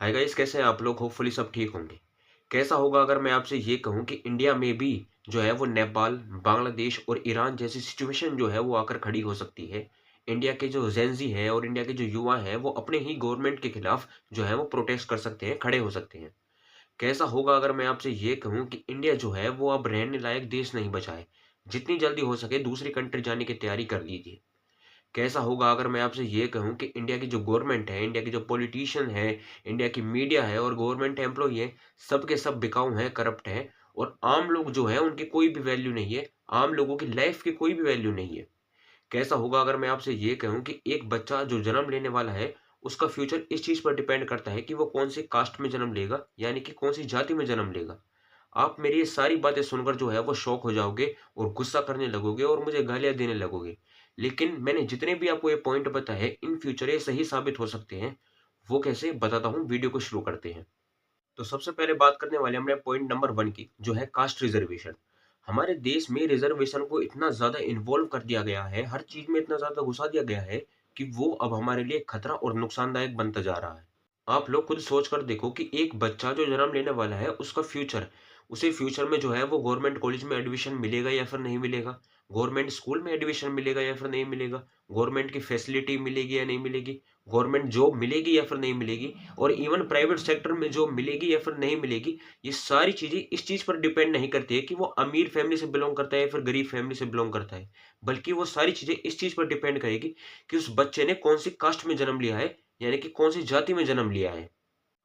Hi guys, कैसे हैं आप लोग? होपफुली सब ठीक होंगे। कैसा होगा अगर मैं आपसे ये कहूँ कि इंडिया में भी जो है वो नेपाल, बांग्लादेश और ईरान जैसी सिचुएशन जो है वो आकर खड़ी हो सकती है। इंडिया के जो जेनज़ी है और इंडिया के जो युवा हैं वो अपने ही गवर्नमेंट के खिलाफ जो है वो प्रोटेस्ट कर सकते हैं, खड़े हो सकते हैं। कैसा होगा अगर मैं आपसे ये कहूँ कि इंडिया जो है वो अब रहने लायक देश नहीं बचा है। जितनी जल्दी हो सके दूसरी कंट्री जाने की तैयारी कर लीजिए। कैसा होगा अगर मैं आपसे ये कहूँ कि इंडिया की जो गवर्नमेंट है, इंडिया के जो पॉलिटिशियन है, इंडिया की मीडिया है और गवर्नमेंट एम्प्लॉई है, सब के सब बिकाऊ हैं, करप्ट हैं और आम लोग जो हैं उनकी कोई भी वैल्यू नहीं है। आम लोगों की लाइफ की कोई भी वैल्यू नहीं है। कैसा होगा अगर मैं आपसे ये कहूँ कि एक बच्चा जो जन्म लेने वाला है, उसका फ्यूचर इस चीज़ पर डिपेंड करता है कि वो कौन-सी कास्ट में जन्म लेगा, यानी कि कौन-सी जाति में जन्म लेगा। आप मेरी ये सारी बातें सुनकर जो है वो शॉक हो जाओगे और गुस्सा करने लगोगे और मुझे गालियाँ देने लगोगे। लेकिन मैंने जितने भी आपको ये पॉइंट बताए हैं, इन फ्यूचर ये सही साबित हो सकते हैं। वो कैसे बताता हूँ, वीडियो को शुरू करते हैं। तो सबसे पहले बात करने वाले हमने पॉइंट नंबर 1 की, जो है कास्ट रिजर्वेशन। हमारे देश में रिजर्वेशन को इतना ज़्यादा इन्वॉल्व कर दिया गया है, हर चीज़ में इतना ज़्यादा घुसा दिया गया है कि वो अब हमारे लिए खतरा और नुकसानदायक बनता जा रहा है। आप लोग खुद सोच कर देखो कि एक बच्चा जो जन्म लेने वाला है, उसका फ्यूचर, उसे फ्यूचर में जो है वो गवर्नमेंट कॉलेज में एडमिशन मिलेगा या फिर नहीं मिलेगा? गवर्नमेंट स्कूल में एडमिशन मिलेगा या फिर नहीं मिलेगा? गवर्नमेंट की फैसिलिटी मिलेगी या नहीं मिलेगी? गवर्नमेंट जॉब मिलेगी या फिर नहीं मिलेगी? और इवन प्राइवेट सेक्टर में जॉब मिलेगी या फिर नहीं मिलेगी? ये सारी चीज़ें इस चीज़ पर डिपेंड नहीं करती है कि वो अमीर फैमिली से बिलॉन्ग करता है या फिर गरीब फैमिली से बिलॉन्ग करता है। बल्कि वो सारी चीज़ें इस चीज़ पर डिपेंड करेगी कि उस बच्चे ने कौन-सी कास्ट में जन्म लिया है, यानी कि कौन-सी जाति में जन्म लिया है।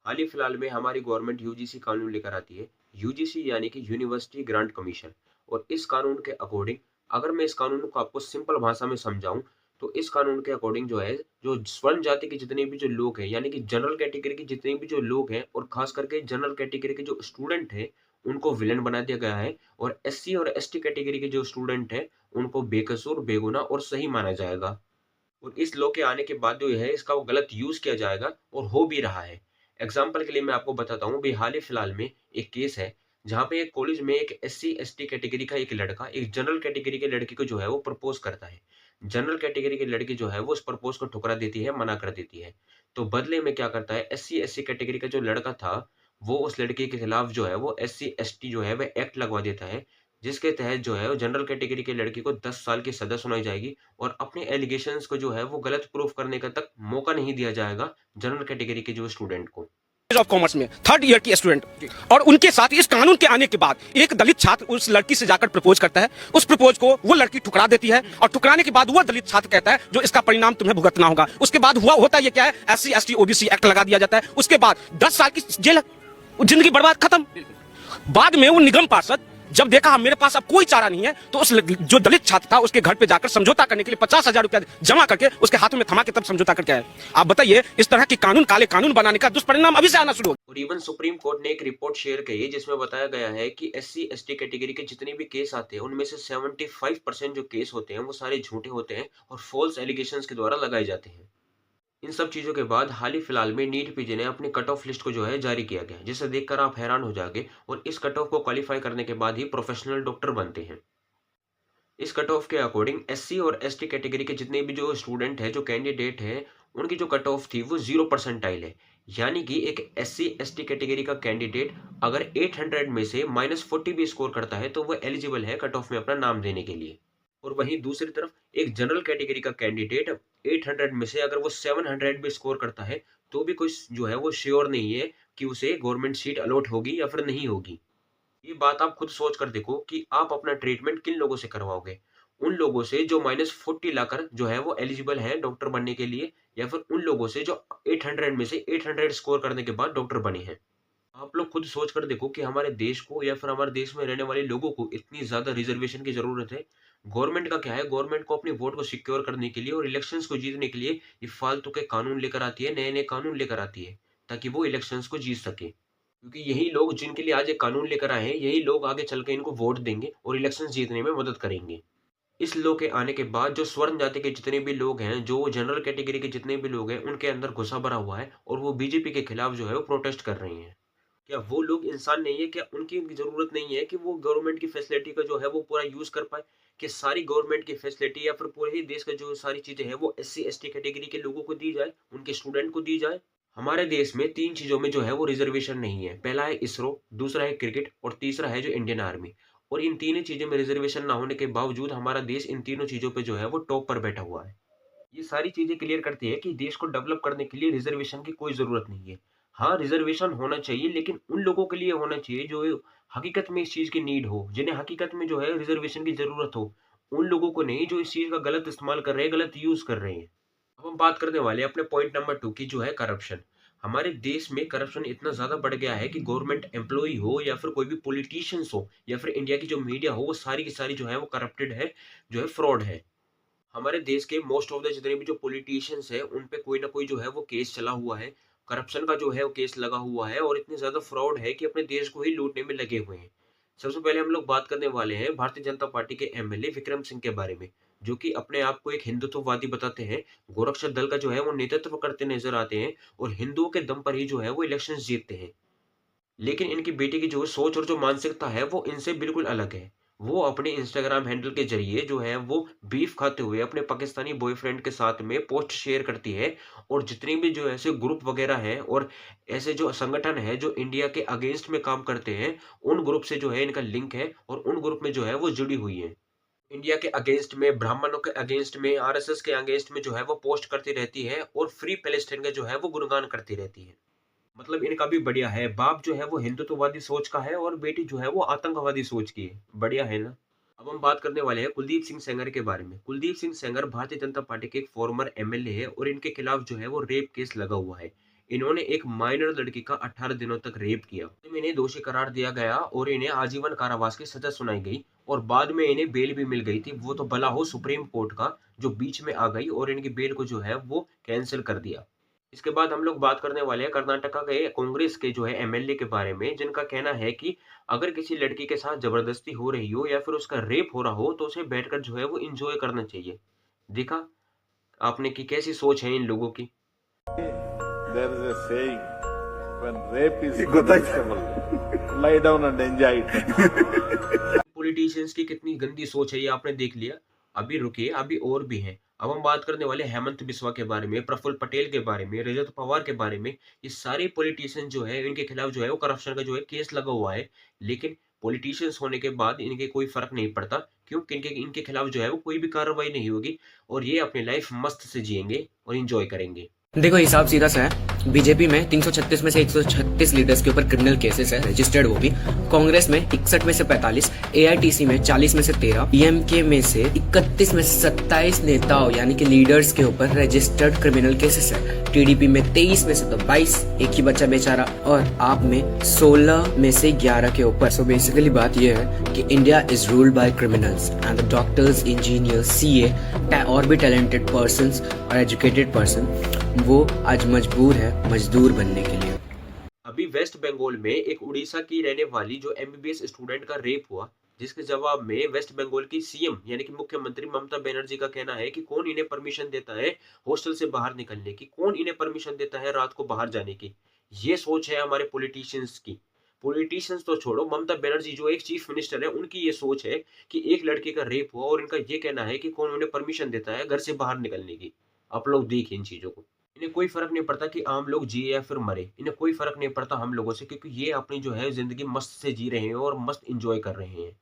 हाल ही फिलहाल में हमारी गवर्नमेंट यूजीसी कानून लेकर आती है। यूजीसी यानी कि यूनिवर्सिटी ग्रांट कमीशन। और इस कानून के अकॉर्डिंग, अगर मैं इस कानून को आपको सिंपल भाषा में समझाऊं, तो इस कानून के अकॉर्डिंग जो है, जो स्वर्ण जाति के जितने भी जो लोग हैं, यानी कि जनरल कैटेगरी के जितने भी जो लोग हैं और खास करके जनरल कैटेगरी के जो स्टूडेंट हैं, उनको विलेन बना दिया गया है। और एससी और एसटी कैटेगरी के जो स्टूडेंट हैं, उनको बेकसूर, बेगुनाह और सही माना जाएगा। और इस लॉ के आने के बाद जो है इसका वो गलत यूज़ किया जाएगा और हो भी रहा है। एग्ज़ाम्पल के लिए मैं आपको बताता हूँ, अभी हाल ही फिलहाल में एक केस है, जहाँ पे एक कॉलेज में एक एससी-एसटी कैटेगरी का एक लड़का एक जनरल कैटेगरी के लड़की को जो है वो प्रपोज़ करता है। जनरल कैटेगरी की लड़की जो है वो उस प्रपोज़ को ठुकरा देती है, मना कर देती है। तो बदले में क्या करता है, एससी-एससी कैटेगरी का जो लड़का था, वो उस लड़के के खिलाफ जो है वो एससी-एसटी जो है वह एक्ट लगवा देता है, जिसके तहत जो है वो जनरल कैटेगरी की लड़की को 10 साल की सज़ा सुनाई जाएगी और अपने एलिगेशंस को जो है वो गलत प्रूफ करने का तक मौका नहीं दिया जाएगा जनरल कैटेगरी के जो स्टूडेंट को। ऑफ कॉमर्स में थर्ड ईयर की स्टूडेंट और उनके साथ इस कानून के आने के बाद एक दलित छात्र उस लड़की से जाकर प्रपोज करता है। उस प्रपोज को वो लड़की ठुकरा देती है और ठुकराने के बाद वो दलित छात्र कहता है जो इसका परिणाम तुम्हें भुगतना होगा। उसके बाद हुआ होता ये क्या है, एससी एसटी ओबीसी एक्ट लगा दिया जाता है। उसके बाद 10 साल की जेल, जिंदगी बर्बाद, खत्म। बाद में वो निगम पार्षद जब देखा मेरे पास अब कोई चारा नहीं है, तो उस जो दलित छात्र था उसके घर पे जाकर समझौता करने के लिए 50,000 रुपया जमा करके उसके हाथों में थमा के तब समझौता करके आए। आप बताइए, इस तरह के कानून, काले कानून बनाने का दुष्परिणाम अभी से आना शुरू हो। और इवन सुप्रीम कोर्ट ने एक रिपोर्ट शेयर की है जिसमें बताया गया है कि एससी एसटी कैटेगरी के जितने भी केस आते हैं उनमें से 75% जो केस होते हैं वो सारे झूठे होते हैं और फॉल्स एलिगेशंस के द्वारा लगाए जाते हैं। इन सब चीज़ों के बाद हाल ही फिलहाल में नीट पीजी ने अपनी कट ऑफ लिस्ट को जो है जारी किया गया, जिसे देखकर आप हैरान हो जाओगे। और इस कट ऑफ को क्वालिफाई करने के बाद ही प्रोफेशनल डॉक्टर बनते हैं। इस कट ऑफ के अकॉर्डिंग एससी और एसटी कैटेगरी के जितने भी जो स्टूडेंट है, जो कैंडिडेट है, उनकी जो कट ऑफ थी वो 0 परसेंटाइल है। यानी कि एक एससी एसटी कैटेगरी का कैंडिडेट अगर 800 में से -40 भी स्कोर करता है तो वो एलिजिबल है कट ऑफ में अपना नाम देने के लिए। और वहीं दूसरी तरफ एक जनरल कैटेगरी का कैंडिडेट 800 में से अगर वो 700 भी स्कोर करता है, तो भी कोई जो है वो श्योर नहीं है कि उसे गवर्नमेंट सीट अलॉट होगी या फिर नहीं होगी। ये बात आप खुद सोच कर देखो कि आप अपना ट्रीटमेंट किन लोगों से करवाओगे? उन लोगों से जो -40 लाकर जो है वो एलिजिबल हैं डॉक्टर बनने के लिए, या फिर उन लोगों से जो 800 में से 800 स्कोर करने के बाद डॉक्टर बने हैं। आप लोग खुद सोच कर देखो कि हमारे देश को या फिर हमारे देश में रहने वाले लोगों को इतनी ज़्यादा रिज़र्वेशन की ज़रूरत है। गवर्नमेंट का क्या है, गवर्नमेंट को अपने वोट को सिक्योर करने के लिए और इलेक्शंस को जीतने के लिए ये फालतू के कानून लेकर आती है, नए-नए कानून लेकर आती है, ताकि वो इलेक्शंस को जीत सके। क्योंकि यही लोग जिनके लिए आज ये कानून लेकर आए हैं, यही लोग आगे चल के इनको वोट देंगे और इलेक्शंस जीतने में मदद करेंगे। इस लॉ के आने के बाद जो स्वर्ण जाति के जितने भी लोग हैं, जो जनरल कैटेगरी के जितने भी लोग हैं, उनके अंदर गुस्सा भरा हुआ है और वो बीजेपी के खिलाफ जो है वो प्रोटेस्ट कर रहे हैं। क्या वो लोग इंसान नहीं है? क्या उनकी ज़रूरत नहीं है कि वो गवर्नमेंट की फैसिलिटी का जो है वो पूरा यूज़ कर पाएँ? कि सारी गवर्नमेंट की फैसिलिटी या फिर पूरे ही देश का जो सारी चीज़ें हैं वो एससी एसटी कैटेगरी के लोगों को दी जाए, उनके स्टूडेंट को दी जाए? हमारे देश में 3 चीज़ों में जो है वो रिज़र्वेशन नहीं है। पहला है इसरो, दूसरा है क्रिकेट और तीसरा है जो इंडियन आर्मी। और इन तीनों चीज़ों में रिज़र्वेशन ना होने के बावजूद हमारा देश इन तीनों चीज़ों पे जो है वो टॉप पर बैठा हुआ है। ये सारी चीज़ें क्लियर करती है कि देश को डेवलप करने के लिए रिज़र्वेशन की कोई ज़रूरत नहीं है। हाँ, रिज़र्वेशन होना चाहिए लेकिन उन लोगों के लिए होना चाहिए जो हकीकत में इस चीज़ की नीड हो, जिन्हें हकीकत में जो है रिज़र्वेशन की ज़रूरत हो। उन लोगों को नहीं जो इस चीज़ का गलत इस्तेमाल कर रहे हैं, गलत यूज़ कर रहे हैं। अब हम बात करने वाले हैं अपने पॉइंट नंबर 2 की जो है करप्शन। हमारे देश में करप्शन इतना ज़्यादा बढ़ गया है कि गवर्नमेंट एम्प्लॉयी हो या फिर कोई भी पॉलिटिशियंस हो या फिर इंडिया की जो मीडिया हो, वो सारी की सारी जो है वो करप्टेड है, जो है फ्रॉड है। हमारे देश के मोस्ट ऑफ द जितने भी जो पॉलिटिशियंस हैं, उन पे कोई ना कोई जो है वो केस चला हुआ है। करप्शन का जो है वो केस लगा हुआ है और इतने ज़्यादा फ्रॉड है कि अपने देश को ही लूटने में लगे हुए हैं। सबसे पहले हम लोग बात करने वाले हैं भारतीय जनता पार्टी के एमएलए विक्रम सिंह के बारे में, जो कि अपने आप को एक हिंदुत्ववादी बताते हैं। गोरक्षा दल का जो है वो नेतृत्व करते नज़र आते हैं और हिंदुओं के दम पर ही जो है वो इलेक्शंस जीतते हैं। लेकिन इनकी बेटी की जो सोच और जो मानसिकता है वो इनसे बिल्कुल अलग है। वो अपने इंस्टाग्राम हैंडल के ज़रिए जो है वो बीफ खाते हुए अपने पाकिस्तानी बॉयफ्रेंड के साथ में पोस्ट शेयर करती है और जितने भी जो ऐसे ग्रुप वगैरह हैं और ऐसे जो संगठन है जो इंडिया के अगेंस्ट में काम करते हैं, उन ग्रुप से जो है इनका लिंक है और उन ग्रुप में जो है वो जुड़ी हुई है। इंडिया के अगेंस्ट में, ब्राह्मणों के अगेंस्ट में, आरएसएस के अगेंस्ट में जो है वो पोस्ट करती रहती है और फ्री पैलेस्टाइन का जो है वो गुणगान करती रहती है। मतलब इनका भी बढ़िया है। बाप जो है वो हिंदुत्ववादी सोच का है और बेटी जो है वो आतंकवादी सोच की है। बढ़िया है ना? अब हम बात करने वाले हैं कुलदीप सिंह सेंगर के बारे में। कुलदीप सिंह सेंगर भारतीय जनता पार्टी के एक फॉर्मर एमएलए है और इनके खिलाफ जो है वो रेप केस लगा हुआ है। इन्होंने एक माइनर लड़की का 18 दिनों तक रेप किया। तो इन्हें दोषी करार दिया गया और इन्हें आजीवन कारावास की सजा सुनाई गई और बाद में इन्हें बेल भी मिल गई थी। वो तो भला हो सुप्रीम कोर्ट का, जो बीच में आ गई और इनकी बेल को जो है वो कैंसिल कर दिया। इसके बाद हम लोग बात करने वाले हैं कर्नाटका के कांग्रेस के जो है एमएलए के बारे में, जिनका कहना है कि अगर किसी लड़की के साथ जबरदस्ती हो रही हो या फिर उसका रेप हो रहा हो तो उसे बैठकर जो है वो एंजॉय करना चाहिए। देखा आपने कि कैसी सोच है इन लोगों की। There is a saying, when rape is punishable, lie down and enjoy it. Politicians की कितनी गंदी सोच है ये आपने देख लिया। अभी रुकिए, अभी और भी हैं। अब हम बात करने वाले हेमंत बिस्वा के बारे में, प्रफुल्ल पटेल के बारे में, रजत पवार के बारे में। ये सारे पॉलिटिशियन जो है इनके खिलाफ जो है वो करप्शन का जो है केस लगा हुआ है। लेकिन पॉलिटिशियंस होने के बाद इनके कोई फर्क नहीं पड़ता। क्यों? इनके इनके खिलाफ जो है वो कोई भी कार्रवाई नहीं होगी और ये अपनी लाइफ मस्त से जिएंगे और इंजॉय करेंगे। देखो हिसाब सीधा सा है। बीजेपी में 336 में से 136 लीडर्स के ऊपर क्रिमिनल केसेस है रजिस्टर्ड, वो भी कांग्रेस में 61 में से 45, एआईटीसी में 40 में से 13, पीएमके में से 31 में से 27 नेताओं यानी कि लीडर्स के ऊपर रजिस्टर्ड क्रिमिनल केसेस है। टीडीपी में 23 में से तो 22, एक ही बच्चा बेचारा, और आप में 16 में से 11 के ऊपर। सो बेसिकली बात यह है कि India is ruled by criminals and the doctors, engineers, CA और भी टैलेंटेड पर्सन और एजुकेटेड पर्सन वो आज मजबूर है मजदूर बनने के लिए। अभी वेस्ट बंगाल में एक उड़ीसा की रहने वाली जो एमबीबीएस स्टूडेंट का रेप हुआ, जिसके जवाब में वेस्ट बंगाल की सीएम यानी कि मुख्यमंत्री ममता बनर्जी का कहना है कि कौन इन्हें परमिशन देता है हॉस्टल से बाहर निकलने की, कौन इन्हें परमिशन देता है रात को बाहर जाने की। ये सोच है हमारे पॉलिटिशियंस की। पॉलिटिशियंस तो छोड़ो, ममता बनर्जी जो एक चीफ मिनिस्टर है उनकी ये सोच है कि एक लड़के का रेप हुआ और इनका ये कहना है कि कौन उन्हें परमिशन देता है घर से बाहर निकलने की। आप लोग देखिए इन चीजों को। इन्हें कोई फ़र्क नहीं पड़ता कि आम लोग जिए या फिर मरे। इन्हें कोई फ़र्क नहीं पड़ता हम लोगों से, क्योंकि ये अपनी जो है ज़िंदगी मस्त से जी रहे हैं और मस्त एन्जॉय कर रहे हैं।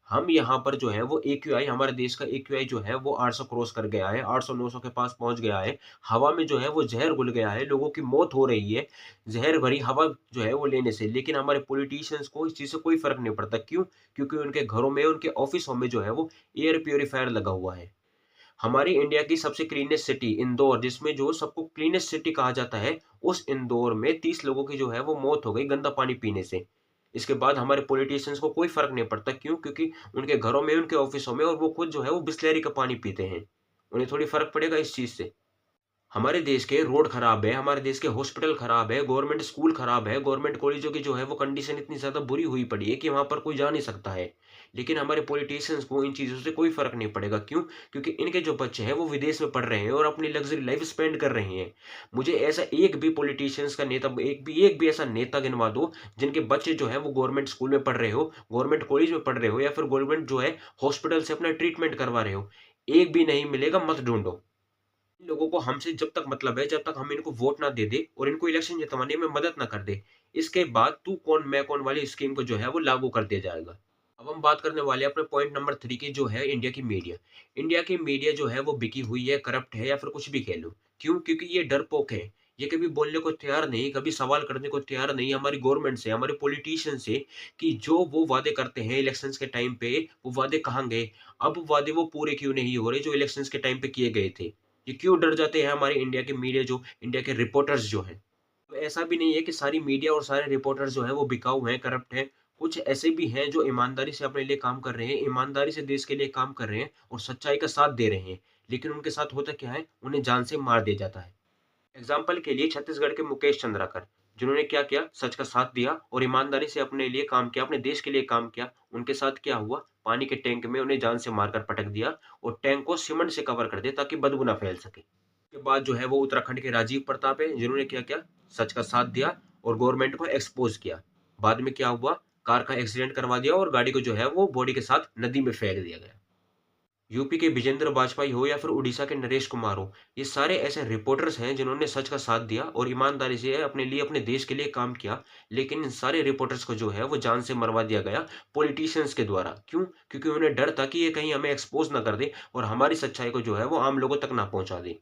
हम यहाँ पर जो है वो एक्यूआई, हमारे देश का एक्यूआई जो है वो 800 क्रॉस कर गया है, 800-900 के पास पहुँच गया है। हवा में जो है वो ज़हर घुल गया है, लोगों की मौत हो रही है, ज़हर भरी हवा जो है वो लेने से। लेकिन हमारे पॉलिटिशियंस को इस चीज़ से कोई फ़र्क नहीं पड़ता। क्यों? क्योंकि उनके घरों में, उनके ऑफ़िसों में जो है वो एयर प्यूरीफायर लगा हुआ है। हमारी इंडिया की सबसे क्लीनेस्ट सिटी इंदौर, जिसमें जो सबको क्लीनेस्ट सिटी कहा जाता है, उस इंदौर में 30 लोगों की जो है वो मौत हो गई गंदा पानी पीने से। इसके बाद हमारे पॉलिटिशियंस को कोई फ़र्क नहीं पड़ता। क्यों? क्योंकि उनके घरों में, उनके ऑफ़िसों में और वो खुद जो है वो बिसलेरी का पानी पीते हैं। उन्हें थोड़ी फ़र्क पड़ेगा इस चीज़ से। हमारे देश के रोड खराब है, हमारे देश के हॉस्पिटल खराब है, गवर्नमेंट स्कूल खराब है, गवर्नमेंट कॉलेजों की जो है वो कंडीशन इतनी ज़्यादा बुरी हुई पड़ी है कि वहाँ पर कोई जा नहीं सकता है। लेकिन हमारे पॉलिटिशियंस को इन चीज़ों से कोई फ़र्क नहीं पड़ेगा। क्यों? क्योंकि इनके जो बच्चे हैं वो विदेश में पढ़ रहे हैं और अपनी लग्ज़री लाइफ़ स्पेंड कर रहे हैं। मुझे ऐसा एक भी पॉलिटिशियंस का नेता, एक भी ऐसा नेता गिनवा दो जिनके बच्चे जो है वो गवर्नमेंट स्कूल में पढ़ रहे हो, गवर्नमेंट कॉलेज में पढ़ रहे हो या फिर गवर्नमेंट जो है हॉस्पिटल से अपना ट्रीटमेंट करवा रहे हो। एक भी नहीं मिलेगा, मत ढूँढो। इन लोगों को हमसे जब तक मतलब है, जब तक हम इनको वोट ना दे दे और इनको इलेक्शन जितवाने में मदद ना कर दे, इसके बाद तू कौन मैं कौन वाली स्कीम को जो है वो लागू कर दिया जाएगा। अब हम बात करने वाले हैं अपने पॉइंट नंबर 3 की, जो है इंडिया की मीडिया। इंडिया की मीडिया जो है वो बिकी हुई है, करप्ट है या फिर कुछ भी कह लो। क्यों? क्योंकि ये डरपोक है। ये कभी बोलने को तैयार नहीं, कभी सवाल करने को तैयार नहीं हमारी गवर्नमेंट से, हमारे पॉलिटिशियन से, कि जो वो वादे करते हैं इलेक्शंस के टाइम पे, वो वादे कहाँ गए? अब वादे वो पूरे क्यों नहीं हो रहे जो इलेक्शंस के टाइम पे किए गए थे? ये क्यों डर जाते हैं हमारे इंडिया के मीडिया, जो इंडिया के रिपोर्टर्स जो हैं? तो ऐसा भी नहीं है कि सारी मीडिया और सारे रिपोर्टर्स जो हैं वो बिकाऊ हैं, करप्ट हैं। कुछ ऐसे भी हैं जो ईमानदारी से अपने लिए काम कर रहे हैं, ईमानदारी से देश के लिए काम कर रहे हैं और सच्चाई का साथ दे रहे हैं। लेकिन उनके साथ होता क्या है? उन्हें जान से मार दिया जाता है। एग्जाम्पल के लिए छत्तीसगढ़ के मुकेश चंद्राकर, जिन्होंने क्या किया? सच का साथ दिया और ईमानदारी से अपने लिए काम किया, अपने देश के लिए काम किया। उनके साथ क्या हुआ? पानी के टैंक में उन्हें जान से मारकर पटक दिया और टैंक को सीमेंट से कवर कर दिया ताकि बदबू ना फैल सके। के बाद जो है वो उत्तराखंड के राजीव प्रताप है, जिन्होंने क्या किया? सच का साथ दिया और गवर्नमेंट को एक्सपोज किया। बाद में क्या हुआ? कार का एक्सीडेंट करवा दिया और गाड़ी को जो है वो बॉडी के साथ नदी में फेंक दिया गया। यूपी के विजेंद्र बाजपेयी हो या फिर उड़ीसा के नरेश कुमार हो, ये सारे ऐसे रिपोर्टर्स हैं जिन्होंने सच का साथ दिया और ईमानदारी से अपने लिए, अपने देश के लिए काम किया। लेकिन इन सारे रिपोर्टर्स को जो है वो जान से मरवा दिया गया पॉलिटिशियंस के द्वारा। क्यों? क्योंकि उन्हें डर था कि ये कहीं हमें एक्सपोज ना कर दे और हमारी सच्चाई को जो है वो आम लोगों तक ना पहुंचा दे।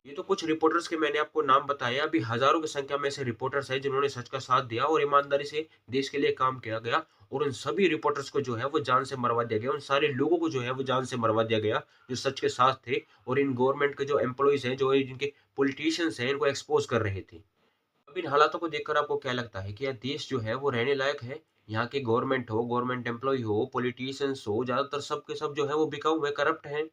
ये तो कुछ रिपोर्टर्स के मैंने आपको नाम बताए, अभी हज़ारों की संख्या में ऐसे रिपोर्टर्स हैं जिन्होंने सच का साथ दिया और ईमानदारी से देश के लिए काम किया गया और उन सभी रिपोर्टर्स को जो है वो जान से मरवा दिया गया। उन सारे लोगों को जो है वो जान से मरवा दिया गया जो सच के साथ थे और इन गवर्नमेंट के जो एम्प्लॉइज़ हैं, जो ये जिनके पॉलिटिशियंस हैं, इनको एक्सपोज़ कर रहे थे। अब इन हालातों को देखकर आपको क्या लगता है कि यह देश जो है वो रहने लायक है? यहाँ के गवर्नमेंट हो, गवर्नमेंट एम्प्लॉयी हो, पॉलिटिशियंस हो, ज़्यादातर सब के सब जो है वो बिकाऊ हैं, करप्ट हैं।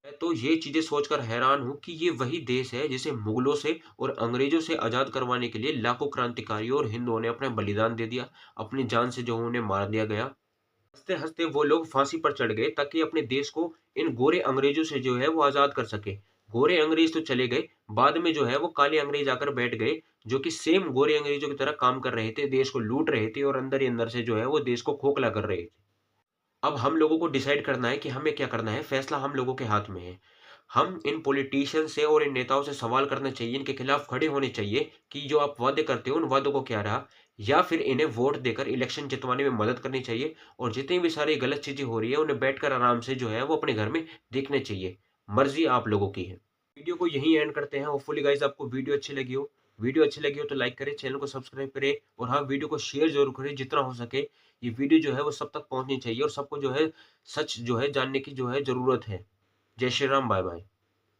मैं तो ये चीज़ें सोचकर हैरान हूँ कि ये वही देश है जिसे मुगलों से और अंग्रेजों से आज़ाद करवाने के लिए लाखों क्रांतिकारियों और हिंदुओं ने अपना बलिदान दे दिया, अपनी जान से जो उन्हें मार दिया गया। हँसते-हँसते वो लोग फांसी पर चढ़ गए ताकि अपने देश को इन गोरे अंग्रेजों से जो है वो आज़ाद कर सके। गोरे अंग्रेज तो चले गए, बाद में जो है वो काले अंग्रेज आकर बैठ गए, जो कि सेम गोरे अंग्रेजों की तरह काम कर रहे थे, देश को लूट रहे थे और अंदर ही अंदर से जो है वो देश को खोखला कर रहे थे। अब हम लोगों को डिसाइड करना है कि हमें क्या करना है, फैसला हम लोगों के हाथ में है। हम इन पॉलिटिशियन से और इन नेताओं से सवाल करना चाहिए, इनके खिलाफ खड़े होने चाहिए कि जो आप वादे करते हो, उन वादों को क्या रहा? या फिर इन्हें वोट देकर इलेक्शन जितवाने में मदद करनी चाहिए और जितनी भी सारी गलत चीज़ें हो रही है, उन्हें बैठकर आराम से जो है वो अपने घर में देखने चाहिए। मर्ज़ी आप लोगों की है। वीडियो को यहीं एंड करते हैं। होपफुली गाइज़ आपको वीडियो अच्छी लगी हो। वीडियो अच्छी लगी हो तो लाइक करें, चैनल को सब्सक्राइब करें और हाँ, वीडियो को शेयर ज़रूर करें जितना हो सके। ये वीडियो जो है वो सब तक पहुँचनी चाहिए और सबको जो है सच जो है जानने की जो है ज़रूरत है। जय श्री राम, बाय-बाय।